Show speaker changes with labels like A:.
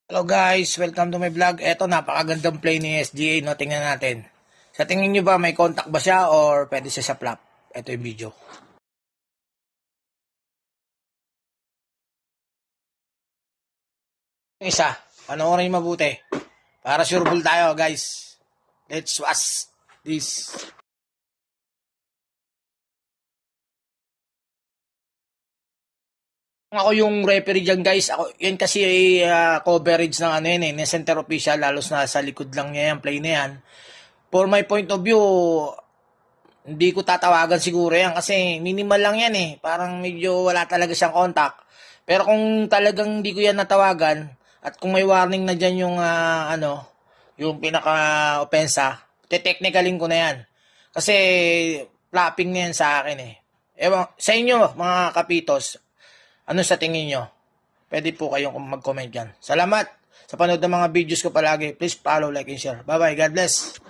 A: Hello guys, welcome to my vlog. Eto, napakagandang play ni SGA, no? Tingnan natin. Sa tingin nyo ba, may contact ba siya or pwede siya sa flop? Eto yung video. Yung isa, panoorin nyo mabuti. Para sure ball tayo, guys. Let's watch this. Ako yung referee dyan, guys. Ako, yan kasi coverage ng ano yun, ng center official, lalos na sa likod lang niya yan, play na yan. For my point of view, hindi ko tatawagan siguro yan kasi minimal lang yan eh. Parang medyo wala talaga siyang contact. Pero kung talagang hindi ko yan natawagan at kung may warning na dyan yung yung pinaka-opensa, te-technicalin ko na yan. Kasi flopping na yan sa akin eh. Ewan, sa inyo mga kapitos, ano sa tingin nyo? Pwede po kayong mag-comment dyan. Salamat sa panood ng mga videos ko palagi. Please follow, like, and share. Bye-bye. God bless.